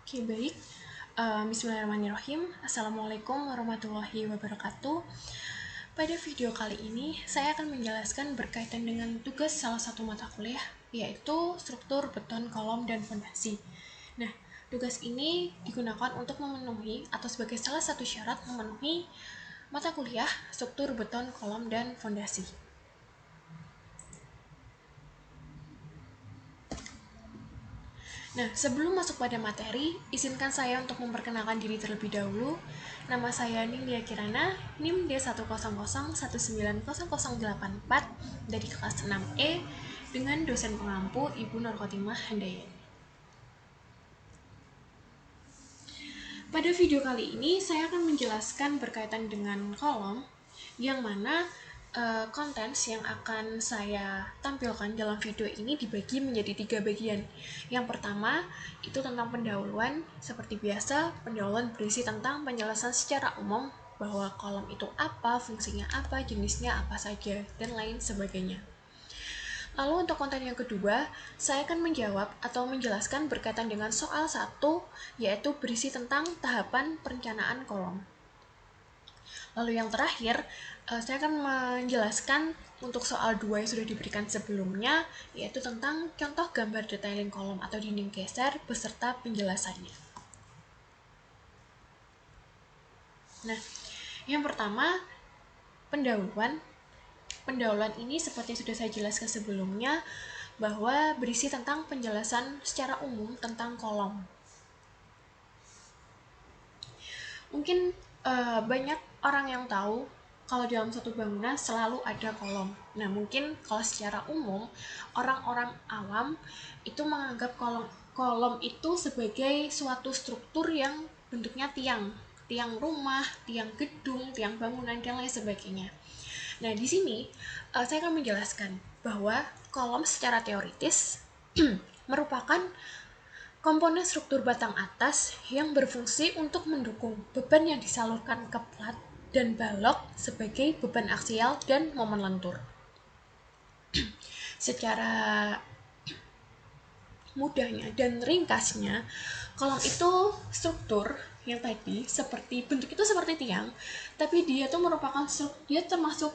Oke, baik. Bismillahirrahmanirrahim. Assalamualaikum warahmatullahi wabarakatuh. Pada video kali ini, saya akan menjelaskan berkaitan dengan tugas salah satu mata kuliah, yaitu struktur beton, kolom, dan fondasi. Nah, tugas ini digunakan untuk memenuhi atau sebagai salah satu syarat memenuhi mata kuliah struktur beton, kolom, dan fondasi. Nah, sebelum masuk pada materi, izinkan saya untuk memperkenalkan diri terlebih dahulu. Nama saya Nindya Kirana, NIM D100190084 dari kelas 6E dengan dosen pengampu Ibu Nur Khotimah Handayani. Pada video kali ini, saya akan menjelaskan berkaitan dengan kolom, yang mana konten yang akan saya tampilkan dalam video ini dibagi menjadi 3 bagian. Yang pertama, itu tentang pendahuluan. Seperti biasa, pendahuluan berisi tentang penjelasan secara umum bahwa kolom itu apa, fungsinya apa, jenisnya apa saja, dan lain sebagainya. Lalu untuk konten yang kedua, saya akan menjawab atau menjelaskan berkaitan dengan soal 1, yaitu berisi tentang tahapan perencanaan kolom. Lalu yang terakhir, saya akan menjelaskan untuk soal 2 yang sudah diberikan sebelumnya, yaitu tentang contoh gambar detailing kolom atau dinding geser beserta penjelasannya. Nah, yang pertama, pendahuluan. Pendahuluan ini seperti sudah saya jelaskan sebelumnya, bahwa berisi tentang penjelasan secara umum tentang kolom. Mungkin banyak orang yang tahu kalau dalam satu bangunan selalu ada kolom. Nah, mungkin kalau secara umum, orang-orang awam itu menganggap kolom itu sebagai suatu struktur yang bentuknya tiang rumah, tiang gedung, tiang bangunan, dan lain sebagainya. Nah, di sini saya akan menjelaskan bahwa kolom secara teoritis merupakan komponen struktur batang atas yang berfungsi untuk mendukung beban yang disalurkan ke plat dan balok sebagai beban aksial dan momen lentur. Secara mudahnya dan ringkasnya, kolom itu struktur yang tadi seperti bentuk itu seperti tiang, tapi dia termasuk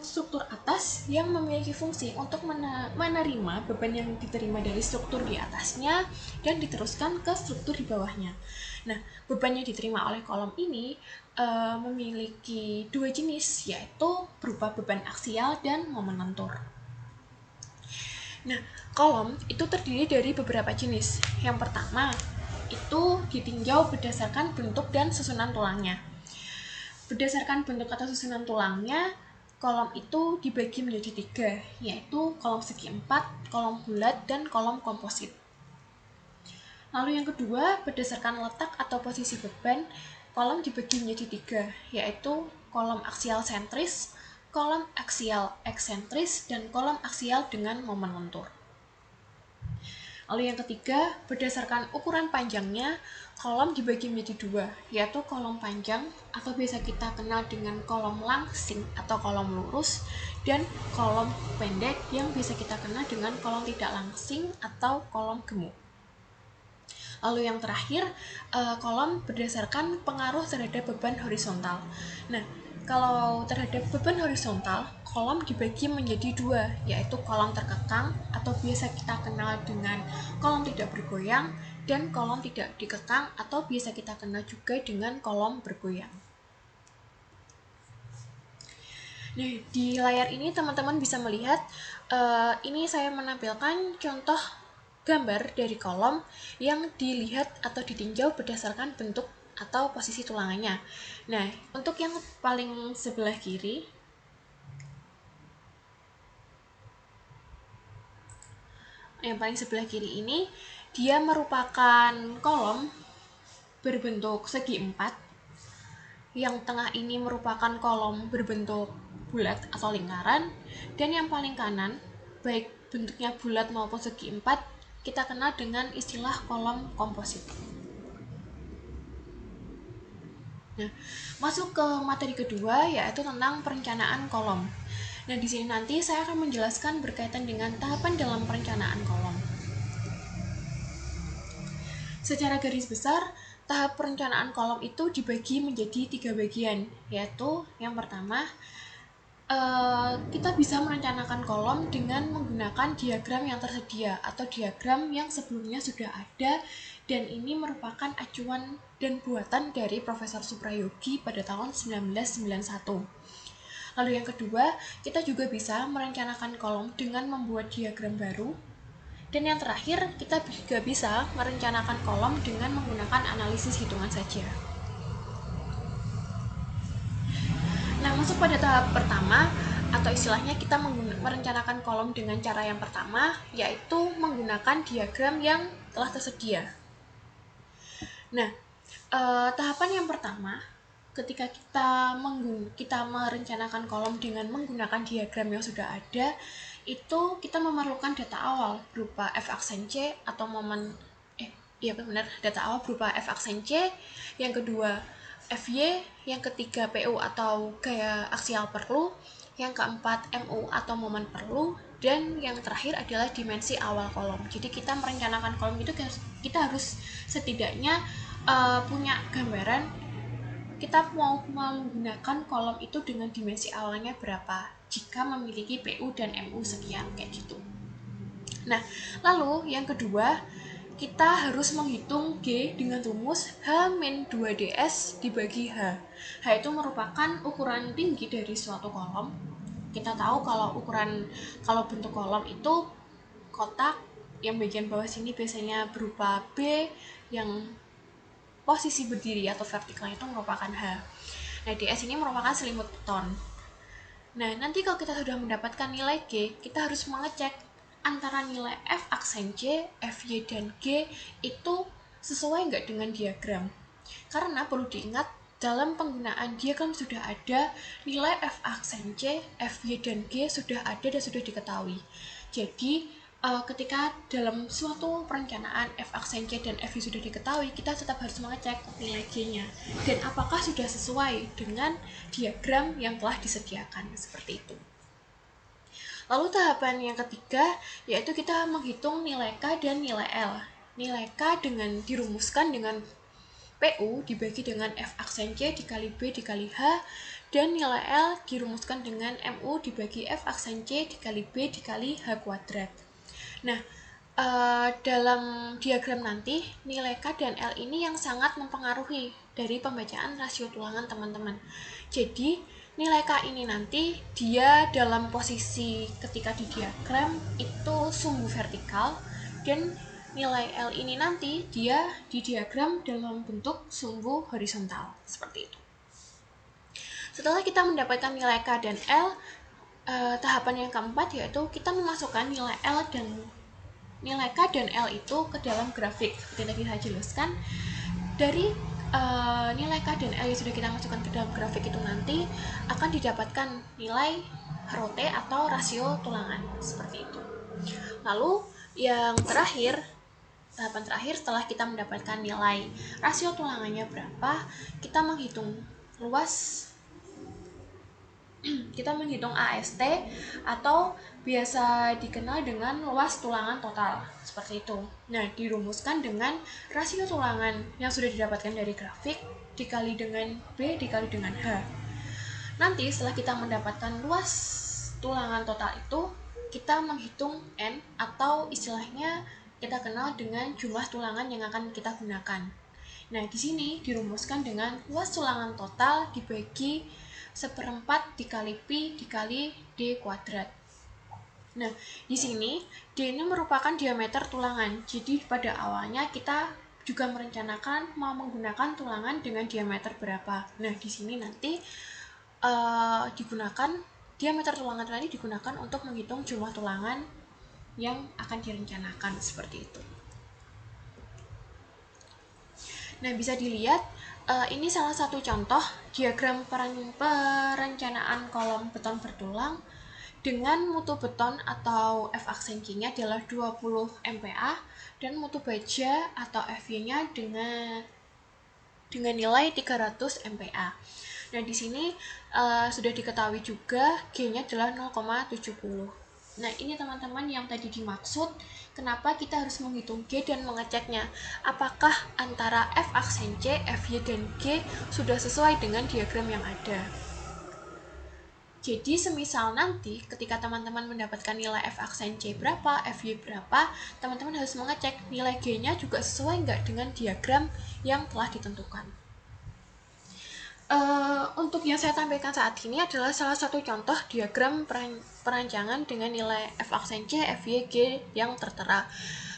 struktur atas yang memiliki fungsi untuk menerima beban yang diterima dari struktur di atasnya dan diteruskan ke struktur di bawahnya. Nah, beban yang diterima oleh kolom ini memiliki 2 jenis, yaitu berupa beban aksial dan momen lentur. Nah, kolom itu terdiri dari beberapa jenis. Yang pertama, itu ditinjau berdasarkan bentuk dan susunan tulangnya. Berdasarkan bentuk atau susunan tulangnya, kolom itu dibagi menjadi 3, yaitu kolom segi 4, kolom bulat, dan kolom komposit. Lalu yang kedua, berdasarkan letak atau posisi beban, kolom dibagi menjadi 3, yaitu kolom aksial sentris, kolom aksial eksentris, dan kolom aksial dengan momen lentur. Lalu yang ketiga, berdasarkan ukuran panjangnya, kolom dibagi menjadi 2, yaitu kolom panjang atau biasa kita kenal dengan kolom langsing atau kolom lurus, dan kolom pendek yang biasa kita kenal dengan kolom tidak langsing atau kolom gemuk. Lalu yang terakhir, kolom berdasarkan pengaruh terhadap beban horizontal. Nah, kalau terhadap beban horizontal, kolom dibagi menjadi 2, yaitu kolom terkekang atau biasa kita kenal dengan kolom tidak bergoyang, dan kolom tidak dikekang atau biasa kita kenal juga dengan kolom bergoyang. Nah, di layar ini teman-teman bisa melihat, ini saya menampilkan contoh gambar dari kolom yang dilihat atau ditinjau berdasarkan bentuk atau posisi tulangannya. Nah, untuk yang paling sebelah kiri, ini dia merupakan kolom berbentuk segi 4. Yang tengah ini merupakan kolom berbentuk bulat atau lingkaran, dan yang paling kanan, baik bentuknya bulat maupun segi 4, kita kenal dengan istilah kolom komposit. Nah, masuk ke materi kedua, yaitu tentang perencanaan kolom. Nah, di sini nanti saya akan menjelaskan berkaitan dengan tahapan dalam perencanaan kolom. Secara garis besar, tahap perencanaan kolom itu dibagi menjadi 3 bagian, yaitu yang pertama, kita bisa merencanakan kolom dengan menggunakan diagram yang tersedia atau diagram yang sebelumnya sudah ada, dan ini merupakan acuan dan buatan dari Profesor Suprayogi pada tahun 1991. Lalu yang kedua, kita juga bisa merencanakan kolom dengan membuat diagram baru. Dan yang terakhir, kita juga bisa merencanakan kolom dengan menggunakan analisis hitungan saja. Nah, masuk pada tahap pertama, atau istilahnya kita merencanakan kolom dengan cara yang pertama, yaitu menggunakan diagram yang telah tersedia. Nah, tahapan yang pertama, ketika kita merencanakan kolom dengan menggunakan diagram yang sudah ada, itu kita memerlukan data awal berupa f-aksen C atau data awal berupa f-aksen C, yang kedua FY, yang ketiga PU atau gaya aksial perlu, yang keempat MU atau momen perlu, dan yang terakhir adalah dimensi awal kolom. Jadi kita merencanakan kolom itu kita harus setidaknya punya gambaran kita mau menggunakan kolom itu dengan dimensi awalnya berapa jika memiliki PU dan MU sekian, kayak gitu. Nah, lalu yang kedua, kita harus menghitung G dengan rumus H-2DS dibagi H. H itu merupakan ukuran tinggi dari suatu kolom. Kita tahu kalau bentuk kolom itu kotak, yang bagian bawah sini biasanya berupa B, yang posisi berdiri atau vertikalnya itu merupakan H. Nah, DS ini merupakan selimut beton. Nah, nanti kalau kita sudah mendapatkan nilai G, kita harus mengecek antara nilai F aksen C, FY, dan G itu sesuai nggak dengan diagram. Karena perlu diingat, dalam penggunaan diagram sudah ada, nilai F aksen C, FY, dan G sudah ada dan sudah diketahui. Jadi, ketika dalam suatu perencanaan F aksen C dan FY sudah diketahui, kita tetap harus mengecek nilai G-nya. Dan apakah sudah sesuai dengan diagram yang telah disediakan, seperti itu. Lalu tahapan yang ketiga, yaitu kita menghitung nilai K dan nilai L. Nilai K dirumuskan dengan PU dibagi dengan F aksen C dikali B dikali H, dan nilai L dirumuskan dengan MU dibagi F aksen C dikali B dikali H kuadrat. Nah, dalam diagram nanti, nilai K dan L ini yang sangat mempengaruhi dari pembacaan rasio tulangan teman-teman. Jadi, nilai K ini nanti dia dalam posisi ketika di diagram itu sumbu vertikal, dan nilai L ini nanti dia di diagram dalam bentuk sumbu horizontal, seperti itu. Setelah kita mendapatkan nilai K dan L, tahapan yang keempat yaitu kita memasukkan nilai K dan L itu ke dalam grafik. Seperti tadi saya jelaskan, dari nilai K dan L yang sudah kita masukkan ke dalam grafik itu nanti akan didapatkan nilai ROT atau rasio tulangan, seperti itu. Lalu yang terakhir, tahapan terakhir setelah kita mendapatkan nilai rasio tulangannya berapa, kita menghitung AST atau biasa dikenal dengan luas tulangan total, seperti itu. Nah, dirumuskan dengan rasio tulangan yang sudah didapatkan dari grafik dikali dengan B dikali dengan H. Nanti setelah kita mendapatkan luas tulangan total itu, kita menghitung N atau istilahnya kita kenal dengan jumlah tulangan yang akan kita gunakan. Nah, di sini dirumuskan dengan luas tulangan total dibagi 1/4 dikali Pi dikali D kuadrat. Nah, di sini D ini merupakan diameter tulangan. Jadi pada awalnya kita juga merencanakan mau menggunakan tulangan dengan diameter berapa. Nah, di sini nanti digunakan diameter tulangan tadi digunakan untuk menghitung jumlah tulangan yang akan direncanakan, seperti itu. Nah, bisa dilihat ini salah satu contoh diagram perencanaan kolom beton bertulang dengan mutu beton atau F aksen C-nya adalah 20 MPa dan mutu baja atau FY-nya dengan nilai 300 MPa. Nah, di sini sudah diketahui juga G-nya adalah 0,70. Nah, ini teman-teman yang tadi dimaksud, kenapa kita harus menghitung G dan mengeceknya. Apakah antara F aksen C, FY, dan G sudah sesuai dengan diagram yang ada. Jadi, semisal nanti ketika teman-teman mendapatkan nilai F aksen C berapa, FY berapa, teman-teman harus mengecek nilai G-nya juga sesuai nggak dengan diagram yang telah ditentukan. Untuk yang saya tampilkan saat ini adalah salah satu contoh diagram perancangan dengan nilai F aksen C, FY, G yang tertera.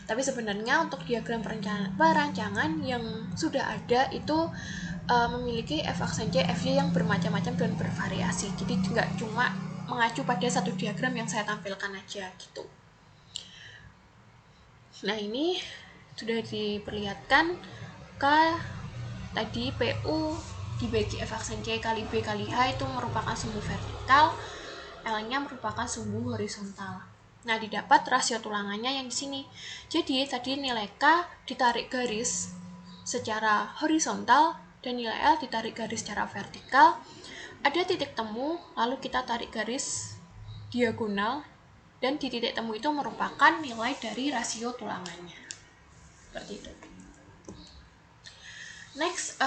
Tapi sebenarnya untuk diagram perancangan yang sudah ada itu memiliki F aksen C, FY yang bermacam-macam dan bervariasi. Jadi nggak cuma mengacu pada satu diagram yang saya tampilkan aja gitu. Nah, ini sudah diperlihatkan tadi PU dibagi F aksen C kali B kali H itu merupakan sumbu vertikal, L-nya merupakan sumbu horizontal. Nah, didapat rasio tulangannya yang di sini. Jadi, tadi nilai K ditarik garis secara horizontal dan nilai L ditarik garis secara vertikal. Ada titik temu, lalu kita tarik garis diagonal, dan di titik temu itu merupakan nilai dari rasio tulangannya. Seperti itu. Next,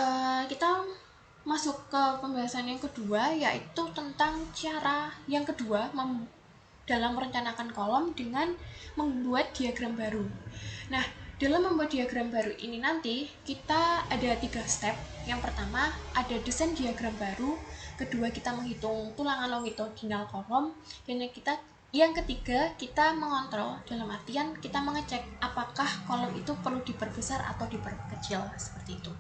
kita masuk ke pembahasan yang kedua, yaitu tentang cara yang kedua dalam merencanakan kolom dengan membuat diagram baru. Nah, dalam membuat diagram baru ini nanti kita ada 3 step. Yang pertama ada desain diagram baru, kedua kita menghitung tulangan longitudinal kolom, dan yang ketiga kita mengontrol, dalam artian kita mengecek apakah kolom itu perlu diperbesar atau diperkecil, seperti itu.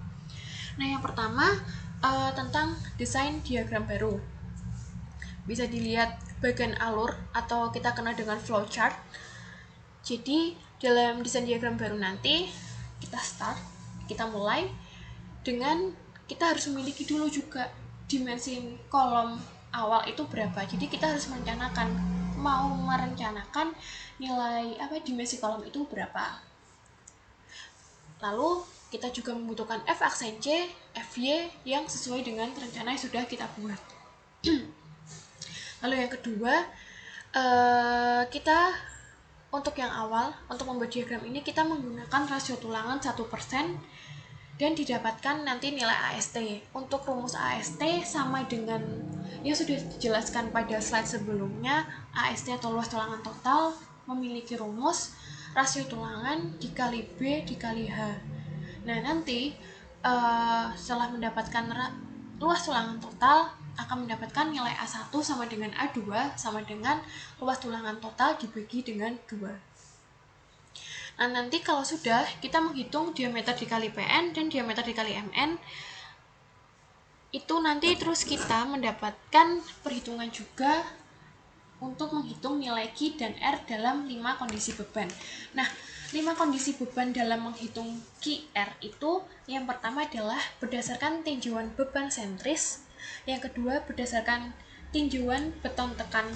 Nah, yang pertama tentang desain diagram baru. Bisa dilihat bagian alur atau kita kenal dengan flowchart. Jadi, dalam desain diagram baru nanti kita mulai dengan kita harus memiliki dulu juga dimensi kolom awal itu berapa. Jadi, kita harus merencanakan nilai dimensi kolom itu berapa. Lalu kita juga membutuhkan F aksen C, FY yang sesuai dengan rencana yang sudah kita buat. Lalu yang kedua, kita untuk yang awal, untuk membuat diagram ini kita menggunakan rasio tulangan 1% dan didapatkan nanti nilai AST. Untuk rumus AST sama dengan yang sudah dijelaskan pada slide sebelumnya, AST atau luas tulangan total memiliki rumus rasio tulangan dikali B dikali H. Nah, nanti setelah mendapatkan luas tulangan total akan mendapatkan nilai A1 sama dengan A2 sama dengan luas tulangan total dibagi dengan 2. Nah, nanti kalau sudah kita menghitung diameter dikali PN dan diameter dikali MN, itu nanti terus kita mendapatkan perhitungan juga untuk menghitung nilai Q dan R dalam 5 kondisi beban. Nah, 5 kondisi beban dalam menghitung QR itu, yang pertama adalah berdasarkan tinjauan beban sentris, yang kedua berdasarkan tinjauan beton tekan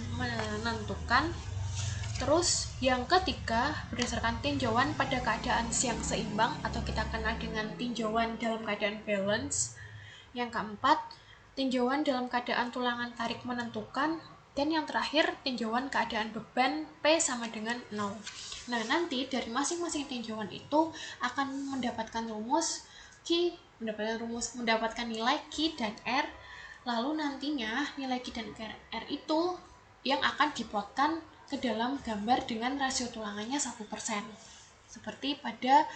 menentukan, terus yang ketiga berdasarkan tinjauan pada keadaan yang seimbang atau kita kenal dengan tinjauan dalam keadaan balance, yang keempat tinjauan dalam keadaan tulangan tarik menentukan, dan yang terakhir tinjauan keadaan beban P sama dengan 0. Nah, nanti dari masing-masing tinjauan itu akan mendapatkan mendapatkan nilai Q dan R. Lalu nantinya nilai Q dan R itu yang akan diplotkan ke dalam gambar dengan rasio tulangannya 1%. Seperti pada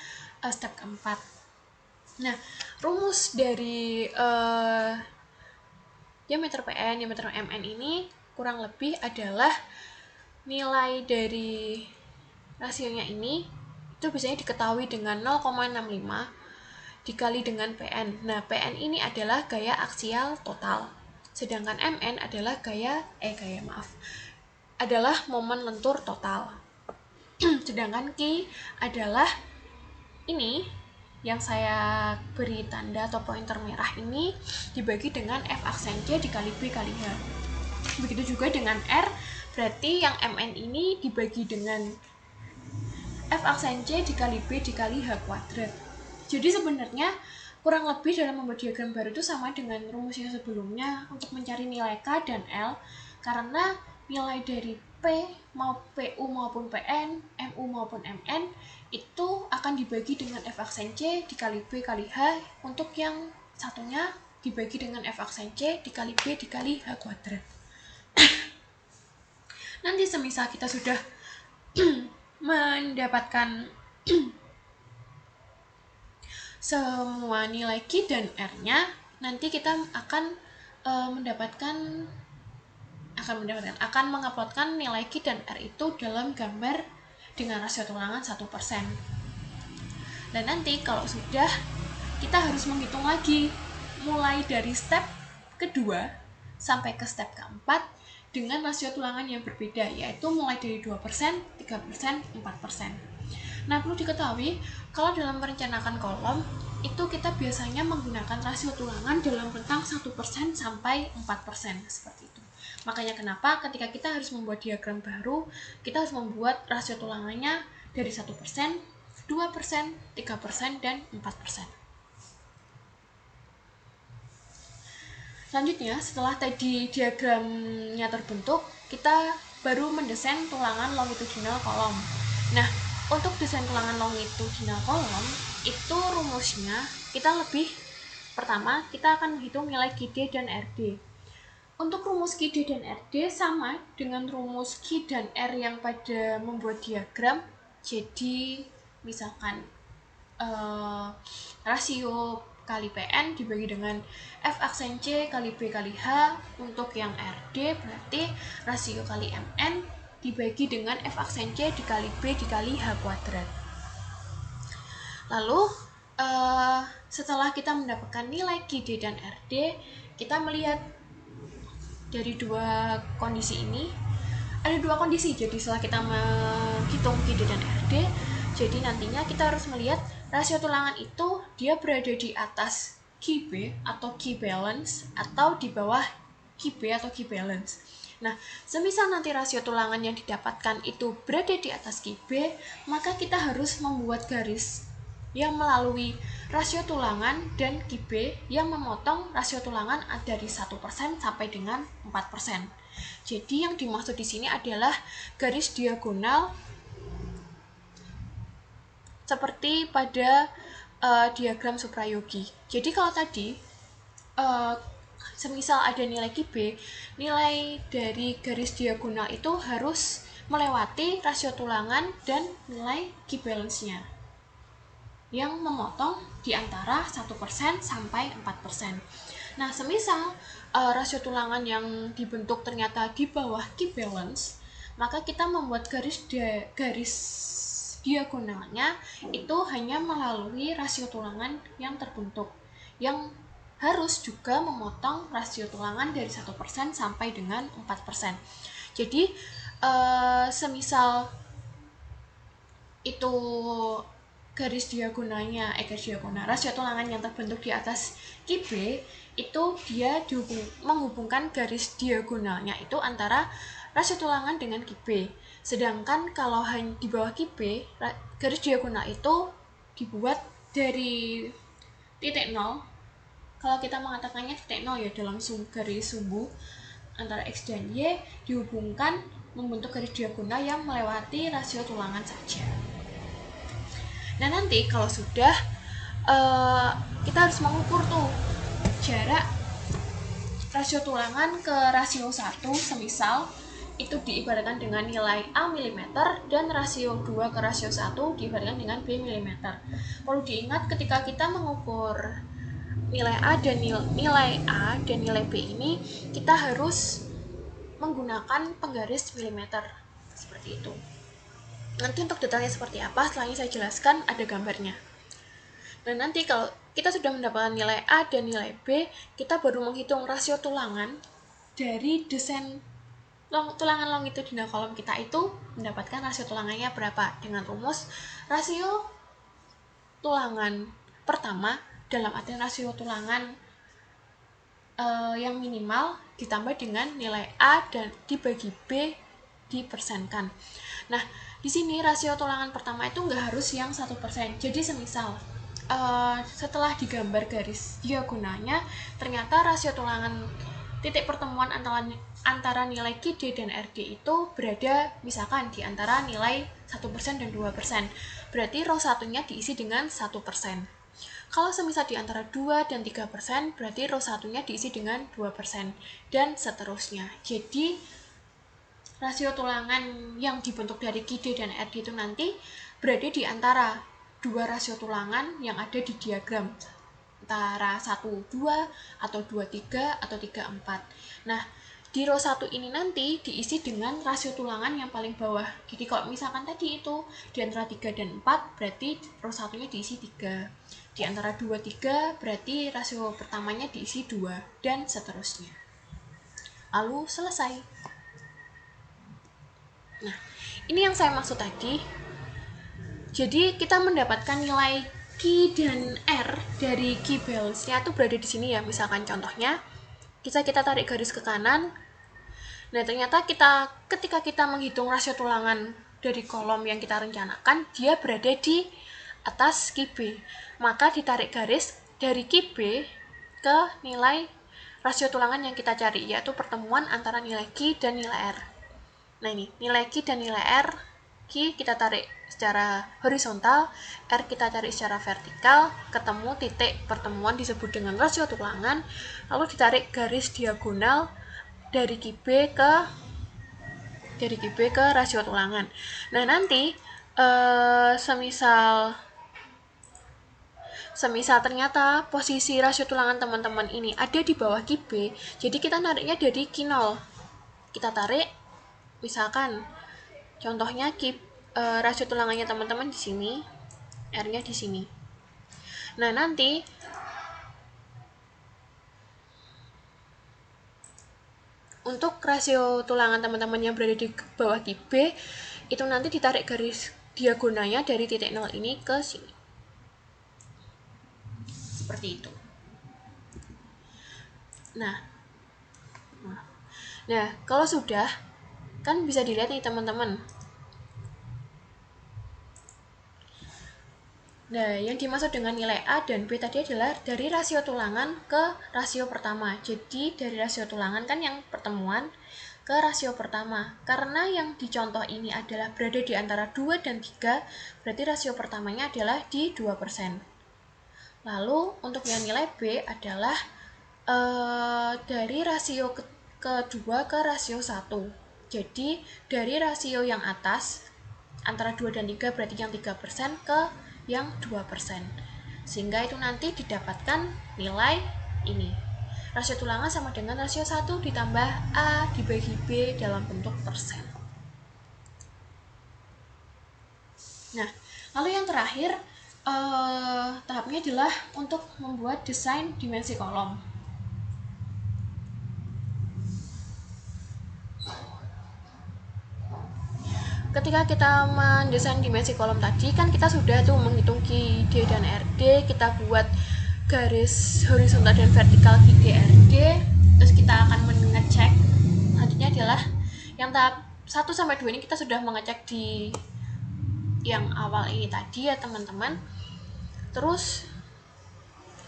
step keempat. Nah, rumus dari diameter PN, diameter MN ini kurang lebih adalah nilai dari rasionya ini itu biasanya diketahui dengan 0,65 dikali dengan PN. Nah, PN ini adalah gaya aksial total. Sedangkan MN adalah adalah momen lentur total. Sedangkan Q adalah ini yang saya beri tanda atau pointer merah ini dibagi dengan F aksen C dikali B kali H. Begitu juga dengan R, berarti yang MN ini dibagi dengan F aksen C dikali B dikali H kuadrat. Jadi sebenarnya kurang lebih dalam membuat diagram baru itu sama dengan rumus yang sebelumnya untuk mencari nilai K dan L, karena nilai dari PU maupun PN, MU maupun MN itu akan dibagi dengan F aksen C dikali B kali H, untuk yang satunya dibagi dengan F aksen C dikali B dikali H kuadrat. Nanti semisal kita sudah mendapatkan semua nilai Q dan R-nya, nanti kita akan menguploadkan nilai Q dan R itu dalam gambar dengan rasio tulangan 1%. Dan nanti kalau sudah, kita harus menghitung lagi mulai dari step kedua sampai ke step keempat dengan rasio tulangan yang berbeda, yaitu mulai dari 2%, 3%, 4%. Nah, perlu diketahui kalau dalam merencanakan kolom itu kita biasanya menggunakan rasio tulangan dalam rentang 1% sampai 4%, seperti itu. Makanya kenapa ketika kita harus membuat diagram baru, kita harus membuat rasio tulangannya dari 1%, 2%, 3%, dan 4%. Selanjutnya, setelah tadi diagramnya terbentuk, kita baru mendesain tulangan longitudinal kolom. Nah, untuk desain tulangan longitudinal kolom, itu rumusnya pertama kita akan menghitung nilai QD dan RD. Untuk rumus QD dan RD sama dengan rumus Q dan R yang pada membuat diagram. Jadi, misalkan rasio kali PN dibagi dengan F aksen C kali B kali H. Untuk yang RD berarti rasio kali MN dibagi dengan F aksen C dikali B dikali H kuadrat. Lalu setelah kita mendapatkan nilai QD dan RD, kita melihat dari dua kondisi ini. Ada dua kondisi, jadi setelah kita menghitung QD dan RD, jadi nantinya kita harus melihat rasio tulangan itu dia berada di atas QB atau Q balance atau di bawah QB atau Q balance. Nah, semisal nanti rasio tulangan yang didapatkan itu berada di atas QB, maka kita harus membuat garis yang melalui rasio tulangan dan QB yang memotong rasio tulangan dari 1% sampai dengan 4%. Jadi yang dimaksud di sini adalah garis diagonal seperti pada diagram Suprayogi. Jadi kalau tadi semisal ada nilai QB, nilai dari garis diagonal itu harus melewati rasio tulangan dan nilai Q balance-nya yang memotong di antara 1% sampai 4%. Nah, semisal rasio tulangan yang dibentuk ternyata di bawah Q balance, maka kita membuat garis diagonalnya itu hanya melalui rasio tulangan yang terbentuk, yang harus juga memotong rasio tulangan dari 1% sampai dengan 4%. Jadi, semisal itu garis diagonalnya, rasio tulangan yang terbentuk di atas QB itu dia menghubungkan garis diagonalnya itu antara rasio tulangan dengan QB. Sedangkan kalau hanya di bawah QB, garis diagonal itu dibuat dari titik 0. Kalau kita mengatakannya titik 0 ya dalam garis sumbu antara X dan Y dihubungkan membentuk garis diagonal yang melewati rasio tulangan saja. Nah, nanti kalau sudah kita harus mengukur tuh jarak rasio tulangan ke rasio 1, semisal itu diibaratkan dengan nilai A mm dan rasio 2 ke rasio 1 diibaratkan dengan B mm. Perlu diingat ketika kita mengukur nilai A dan nilai B ini, kita harus menggunakan penggaris milimeter seperti itu. Nanti untuk detailnya seperti apa, setelah ini saya jelaskan, ada gambarnya. Dan nanti kalau kita sudah mendapatkan nilai A dan nilai B, kita baru menghitung rasio tulangan dari desain tulangan longitudinal kolom kita itu mendapatkan rasio tulangannya berapa dengan rumus rasio tulangan pertama dalam artian rasio tulangan yang minimal ditambah dengan nilai A dan dibagi B dipersenkan. Nah, di sini rasio tulangan pertama itu nggak harus yang 1%. Jadi semisal setelah digambar garis diagonalnya, ternyata rasio tulangan titik pertemuan antara nilai QD dan RD itu berada misalkan di antara nilai 1% dan 2%. Berarti row satunya diisi dengan 1%. Kalau semisal di antara 2 dan 3%, berarti row satunya diisi dengan 2%, dan seterusnya. Jadi, rasio tulangan yang dibentuk dari QD dan RD itu nanti berada di antara dua rasio tulangan yang ada di diagram. Antara 1, 2, atau 2, 3, atau 3, 4. Nah, di row 1 ini nanti diisi dengan rasio tulangan yang paling bawah. Jadi kalau misalkan tadi itu di antara 3 dan 4, berarti row 1-nya diisi 3. Di antara 2, 3, berarti rasio pertamanya diisi 2, dan seterusnya. Lalu selesai. Nah, ini yang saya maksud tadi. Jadi kita mendapatkan nilai Q dan R dari Q balance-nya itu berada di sini ya. Misalkan contohnya, kita tarik garis ke kanan. Nah, ternyata ketika kita menghitung rasio tulangan dari kolom yang kita rencanakan, dia berada di atas QB. Maka ditarik garis dari QB ke nilai rasio tulangan yang kita cari, yaitu pertemuan antara nilai Q dan nilai R. Nah, ini nilai Q dan nilai R. Q kita tarik secara horizontal, R kita cari secara vertikal, ketemu titik pertemuan disebut dengan rasio tulangan, lalu ditarik garis diagonal dari QB ke rasio tulangan. Nah, nanti semisal ternyata posisi rasio tulangan teman-teman ini ada di bawah QB, jadi kita nariknya dari Q0. Kita tarik, misalkan contohnya rasio tulangannya teman-teman di sini, R-nya di sini. Nah, nanti untuk rasio tulangan teman-teman yang berada di bawah QB, itu nanti ditarik garis diagonalnya dari titik 0 ini ke sini. Seperti itu. Nah, kalau sudah, kan bisa dilihat nih teman-teman. Nah, yang dimaksud dengan nilai A dan B tadi adalah dari rasio tulangan ke rasio pertama. Jadi, dari rasio tulangan kan yang pertemuan ke rasio pertama. Karena yang di contoh ini adalah berada di antara 2 dan 3, berarti rasio pertamanya adalah di 2%. Lalu, untuk yang nilai B adalah dari rasio kedua ke rasio 1. Jadi, dari rasio yang atas, antara 2 dan 3 berarti yang 3% ke yang 2%. Sehingga itu nanti didapatkan nilai ini. Rasio tulangan sama dengan rasio 1 ditambah A dibagi B dalam bentuk persen. Nah, lalu yang terakhir, tahapnya adalah untuk membuat desain dimensi kolom. Ketika kita mendesain dimensi kolom tadi, kan kita sudah tuh menghitung QD dan RD, kita buat garis horizontal dan vertikal QD RD, terus kita akan mengecek. Selanjutnya adalah yang tahap 1-2 ini kita sudah mengecek di yang awal ini tadi ya teman-teman. Terus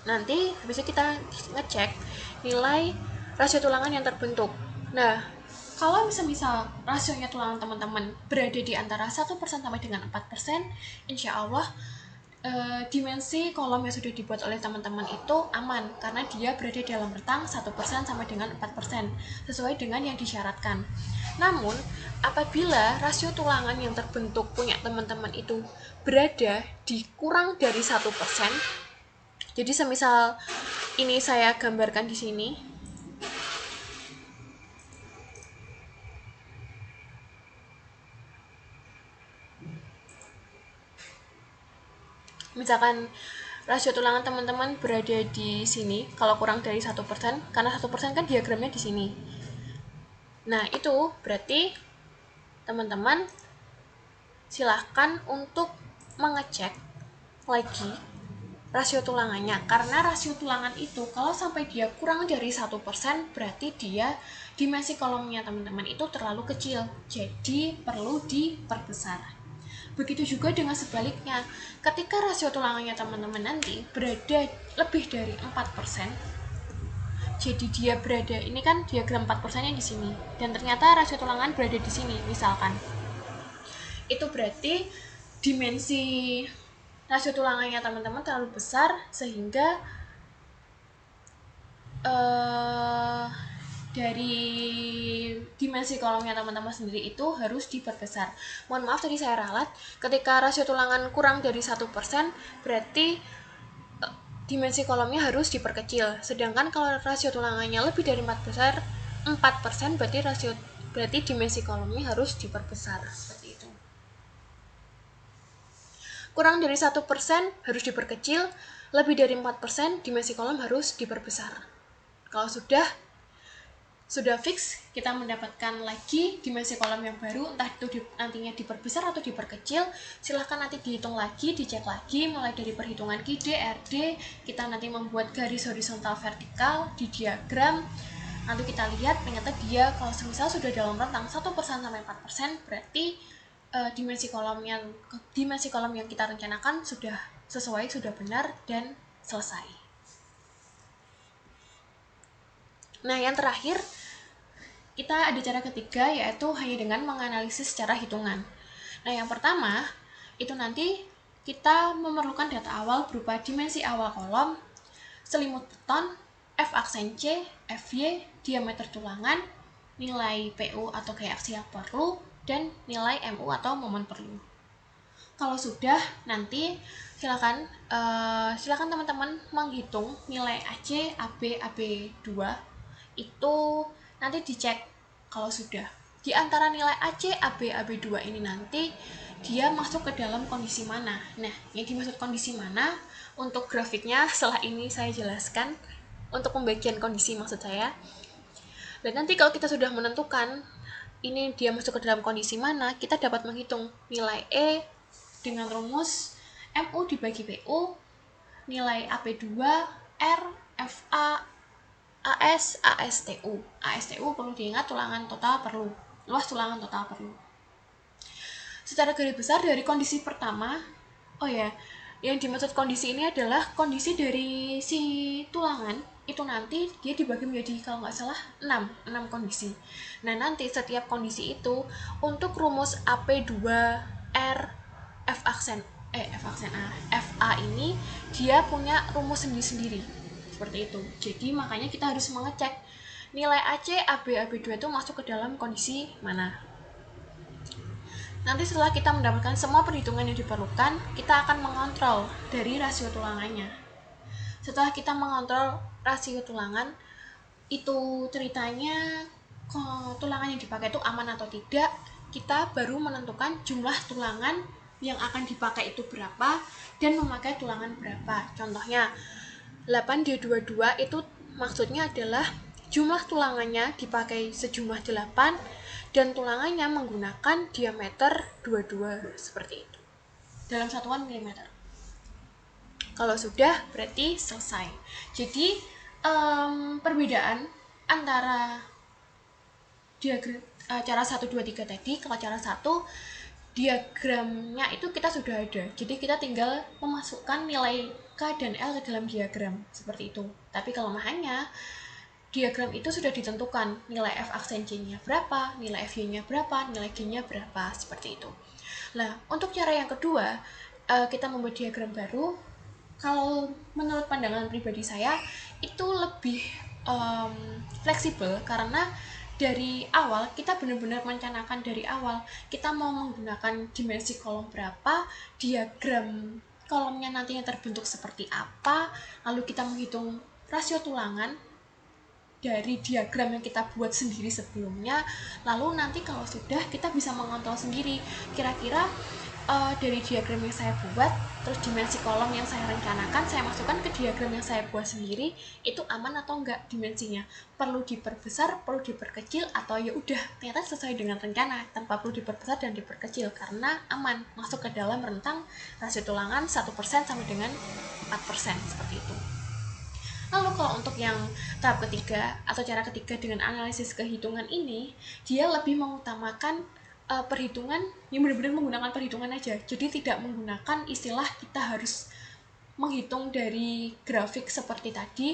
nanti habis itu kita ngecek nilai rasio tulangan yang terbentuk. Nah, kalau misal rasionya tulangan teman-teman berada di antara 1% sampai dengan 4%, insya Allah dimensi kolom yang sudah dibuat oleh teman-teman itu aman, karena dia berada dalam rentang 1% sampai dengan 4%, sesuai dengan yang disyaratkan. Namun, apabila rasio tulangan yang terbentuk punya teman-teman itu berada di kurang dari 1%, jadi semisal ini saya gambarkan di sini, misalkan rasio tulangan teman-teman berada di sini, kalau kurang dari 1%, karena 1% kan diagramnya di sini. Nah, itu berarti teman-teman silahkan untuk mengecek lagi rasio tulangannya, karena rasio tulangan itu kalau sampai dia kurang dari 1%, berarti dia dimensi kolomnya teman-teman itu terlalu kecil, jadi perlu diperbesar. Begitu juga dengan sebaliknya, ketika rasio tulangannya teman-teman nanti berada lebih dari 4%, Jadi dia berada, ini kan diagram 4%-nya di sini, dan ternyata rasio tulangan berada di sini, misalkan. Itu berarti dimensi rasio tulangannya teman-teman terlalu besar, sehingga dari dimensi kolomnya teman-teman sendiri itu harus diperbesar. Mohon maaf tadi saya ralat, ketika rasio tulangan kurang dari 1%, berarti dimensi kolomnya harus diperkecil. Sedangkan kalau rasio tulangannya lebih dari 4%, berarti dimensi kolomnya harus diperbesar. Seperti itu. Kurang dari 1% harus diperkecil, lebih dari 4% dimensi kolom harus diperbesar. Kalau sudah fix, kita mendapatkan lagi dimensi kolom yang baru, entah itu nantinya diperbesar atau diperkecil. Silahkan nanti dihitung lagi, dicek lagi, mulai dari perhitungan QD, RD, kita nanti membuat garis horizontal vertikal di diagram. Nanti kita lihat, ternyata dia kalau semisal sudah dalam rentang 1% sampai 4%, berarti dimensi kolom yang kita rencanakan sudah sesuai, sudah benar, dan selesai. Nah, yang terakhir, kita ada cara ketiga, yaitu hanya dengan menganalisis secara hitungan. Nah, yang pertama, itu nanti kita memerlukan data awal berupa dimensi awal kolom, selimut beton, F aksen C, FY, diameter tulangan, nilai PU atau gaya aksi yang perlu, dan nilai MU atau momen perlu. Kalau sudah, nanti silakan teman-teman menghitung nilai AC, AB, AB2 itu nanti dicek kalau sudah. Di antara nilai AC, AB, AB2 ini nanti dia masuk ke dalam kondisi mana. Nah, yang dimaksud kondisi mana, untuk grafiknya setelah ini saya jelaskan, untuk pembagian kondisi maksud saya. Dan nanti kalau kita sudah menentukan ini dia masuk ke dalam kondisi mana, kita dapat menghitung nilai E dengan rumus MU dibagi PU, nilai AP2, R, FA, AS, ASTU. ASTU perlu diingat, tulangan total perlu. Luas tulangan total perlu. Secara garis besar dari kondisi pertama, yang dimaksud kondisi ini adalah kondisi dari si tulangan itu nanti dia dibagi menjadi kalau nggak salah 6 kondisi. Nah, nanti setiap kondisi itu untuk rumus AP2R F aksen A, FA ini dia punya rumus sendiri-sendiri. Seperti itu. Jadi makanya kita harus mengecek nilai AC, AB, AB2 itu masuk ke dalam kondisi mana. Nanti setelah kita mendapatkan semua perhitungan yang diperlukan, kita akan mengontrol dari rasio tulangannya. Setelah kita mengontrol rasio tulangan, itu ceritanya tulangan yang dipakai itu aman atau tidak, kita baru menentukan jumlah tulangan yang akan dipakai itu berapa dan memakai tulangan berapa. Contohnya 8D22 itu maksudnya adalah jumlah tulangannya dipakai sejumlah 8 dan tulangannya menggunakan diameter 22 seperti itu dalam satuan milimeter. Kalau sudah berarti selesai. Jadi perbedaan antara diagram cara 1, 2, 3 tadi, kalau cara 1 diagramnya itu kita sudah ada, jadi kita tinggal memasukkan nilai K dan L ke dalam diagram seperti itu. Tapi kelemahannya diagram itu sudah ditentukan nilai F aksen C-nya berapa, nilai FY-nya berapa, nilai G-nya berapa, seperti itu. Nah, untuk cara yang kedua, kita membuat diagram baru. Kalau menurut pandangan pribadi saya itu lebih fleksibel, karena dari awal kita benar-benar merencanakan dari awal kita mau menggunakan dimensi kolom berapa, diagram kolomnya nantinya terbentuk seperti apa, lalu kita menghitung rasio tulangan dari diagram yang kita buat sendiri sebelumnya. Lalu nanti kalau sudah, kita bisa mengontrol sendiri kira-kira dari diagram yang saya buat, terus dimensi kolom yang saya rencanakan, saya masukkan ke diagram yang saya buat sendiri, itu aman atau enggak dimensinya, perlu diperbesar, perlu diperkecil, atau ya udah ternyata sesuai dengan rencana tanpa perlu diperbesar dan diperkecil karena aman, masuk ke dalam rentang rasio tulangan 1% sampai dengan 4% seperti itu. Lalu kalau untuk yang tahap ketiga atau cara ketiga dengan analisis kehitungan ini, dia lebih mengutamakan perhitungan yang benar-benar menggunakan perhitungan aja. Jadi tidak menggunakan istilah kita harus menghitung dari grafik seperti tadi.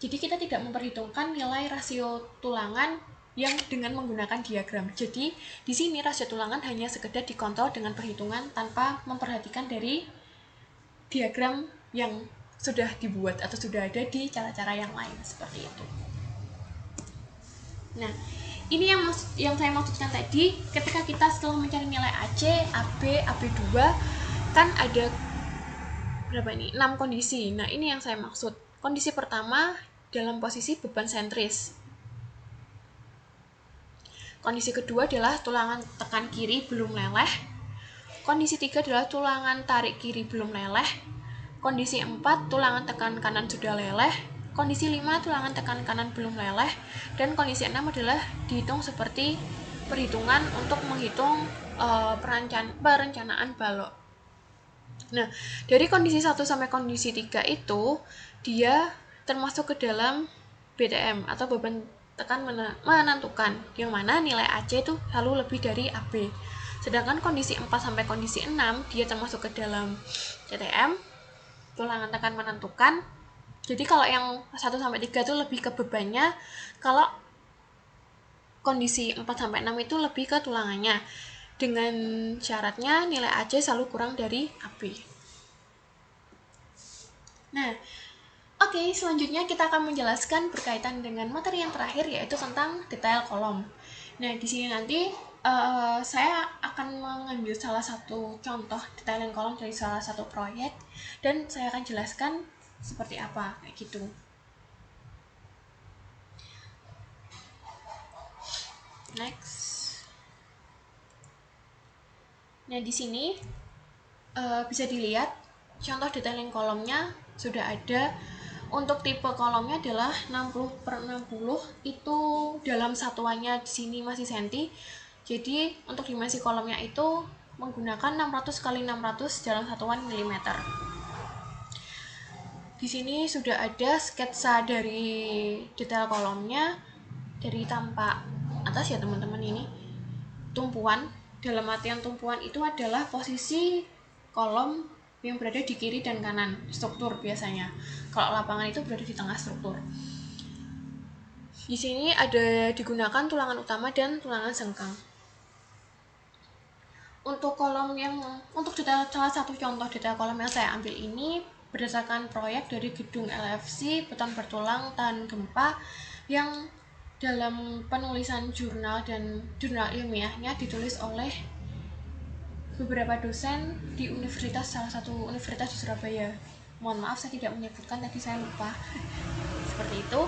Jadi kita tidak memperhitungkan nilai rasio tulangan yang dengan menggunakan diagram. Jadi di sini rasio tulangan hanya sekedar dikontrol dengan perhitungan tanpa memperhatikan dari diagram yang sudah dibuat atau sudah ada di cara-cara yang lain seperti itu. Nah, ini yang saya maksudkan tadi, ketika kita setelah mencari nilai AC, AB, AB2 kan ada berapa ini? 6 kondisi. Nah, ini yang saya maksud. Kondisi pertama dalam posisi beban sentris. Kondisi kedua adalah tulangan tekan kiri belum leleh. Kondisi 3 adalah tulangan tarik kiri belum leleh. Kondisi 4, tulangan tekan kanan sudah leleh. Kondisi 5, tulangan tekan kanan belum leleh. Dan kondisi 6 adalah dihitung seperti perhitungan untuk menghitung perencanaan balok. Nah, dari kondisi 1 sampai kondisi 3 itu, dia termasuk ke dalam BTM atau beban tekan menentukan, yang mana nilai AC itu selalu lebih dari AB. Sedangkan kondisi 4 sampai kondisi 6 dia termasuk ke dalam CTM, tulangan tekan menentukan. Jadi kalau yang 1 sampai 3 itu lebih ke bebannya, kalau kondisi 4 sampai 6 itu lebih ke tulangannya. Dengan syaratnya nilai AC selalu kurang dari AB. Nah, oke, selanjutnya kita akan menjelaskan berkaitan dengan materi yang terakhir, yaitu tentang detail kolom. Nah, di sini nanti saya akan mengambil salah satu contoh detailing kolom dari salah satu proyek, dan saya akan jelaskan seperti apa, kayak gitu. Next. Nah, di sini bisa dilihat contoh detailing kolomnya sudah ada. Untuk tipe kolomnya adalah 60/60, itu dalam satuannya di sini masih senti. Jadi untuk dimensi kolomnya itu menggunakan 600x600 dalam satuan milimeter. Di sini sudah ada sketsa dari detail kolomnya dari tampak atas ya teman-teman. Ini tumpuan, dalam artian tumpuan itu adalah posisi kolom yang berada di kiri dan kanan struktur biasanya. Kalau lapangan itu berada di tengah struktur. Di sini ada digunakan tulangan utama dan tulangan sengkang. Untuk salah satu contoh detail kolom yang saya ambil ini berdasarkan proyek dari gedung LFC beton bertulang tahan gempa, yang dalam penulisan jurnal dan jurnal ilmiahnya ditulis oleh beberapa dosen di salah satu universitas di Surabaya. Mohon maaf saya tidak menyebutkan, tadi saya lupa. Seperti itu.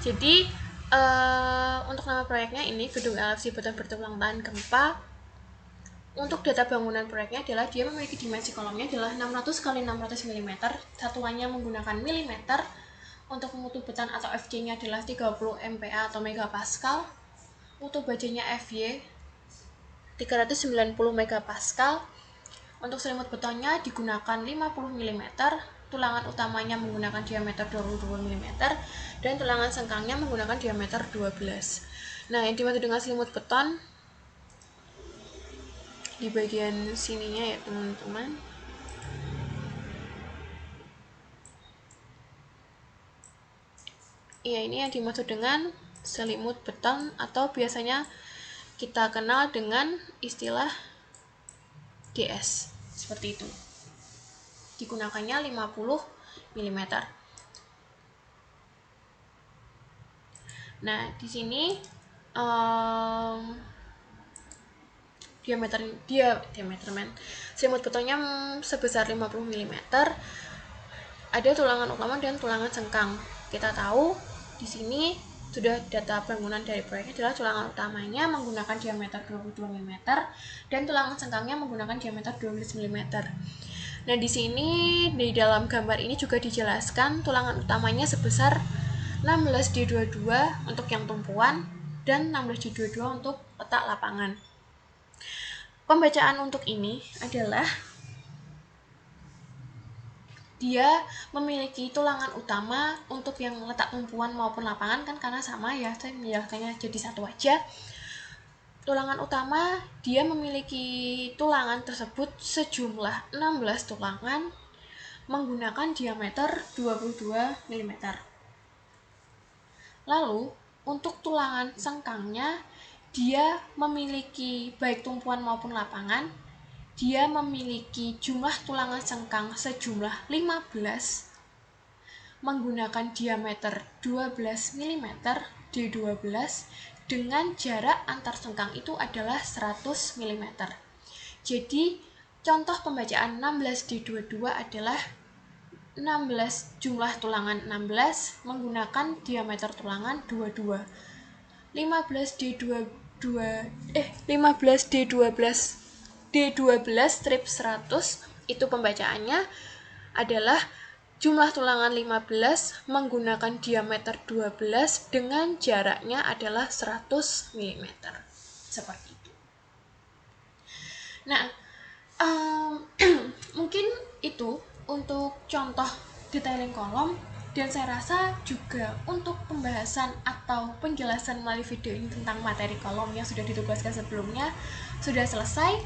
Jadi untuk nama proyeknya ini gedung LFC beton bertulang tahan gempa. Untuk data bangunan proyeknya adalah dia memiliki dimensi kolomnya adalah 600x600 mm, satuannya menggunakan milimeter. Untuk mutu beton atau FC-nya adalah 30 MPa atau megapascal. Mutu bajanya FY 390 megapascal. Untuk selimut betonnya digunakan 50 mm, tulangan utamanya menggunakan diameter 22 mm, dan tulangan sengkangnya menggunakan diameter 12. Nah, yang dimaksud dengan selimut beton di bagian sininya ya teman-teman. Ya, ini yang dimaksud dengan selimut beton atau biasanya kita kenal dengan istilah DS. Seperti itu. Digunakannya 50 mm. Nah, di sini selimut betonnya sebesar 50 mm. Ada tulangan utama dan tulangan sengkang. Kita tahu di sini sudah data bangunan dari proyek adalah tulangan utamanya menggunakan diameter 22 mm dan tulangan sengkangnya menggunakan diameter 12 mm. Nah, di sini di dalam gambar ini juga dijelaskan tulangan utamanya sebesar 16D22 untuk yang tumpuan dan 16D22 untuk letak lapangan. Pembacaan untuk ini adalah dia memiliki tulangan utama untuk yang letak tumpuan maupun lapangan, kan karena sama ya, saya menjelaskannya jadi satu aja. Tulangan utama dia memiliki tulangan tersebut sejumlah 16 tulangan menggunakan diameter 22 mm. Lalu untuk tulangan sengkangnya dia memiliki baik tumpuan maupun lapangan. Dia memiliki jumlah tulangan sengkang sejumlah 15 menggunakan diameter 12 mm D12 dengan jarak antar sengkang itu adalah 100 mm. Jadi contoh pembacaan 16D22 adalah 16 jumlah tulangan 16 menggunakan diameter tulangan 22. 15D12 strip 100 itu pembacaannya adalah jumlah tulangan 15 menggunakan diameter 12 dengan jaraknya adalah 100 mm. Seperti itu. Nah, mungkin itu untuk contoh detailing kolom, dan saya rasa juga untuk pembahasan atau penjelasan melalui video ini tentang materi kolom yang sudah ditugaskan sebelumnya sudah selesai.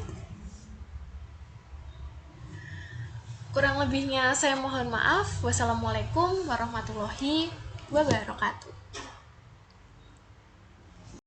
Kurang lebihnya saya mohon maaf. Wassalamualaikum warahmatullahi wabarakatuh.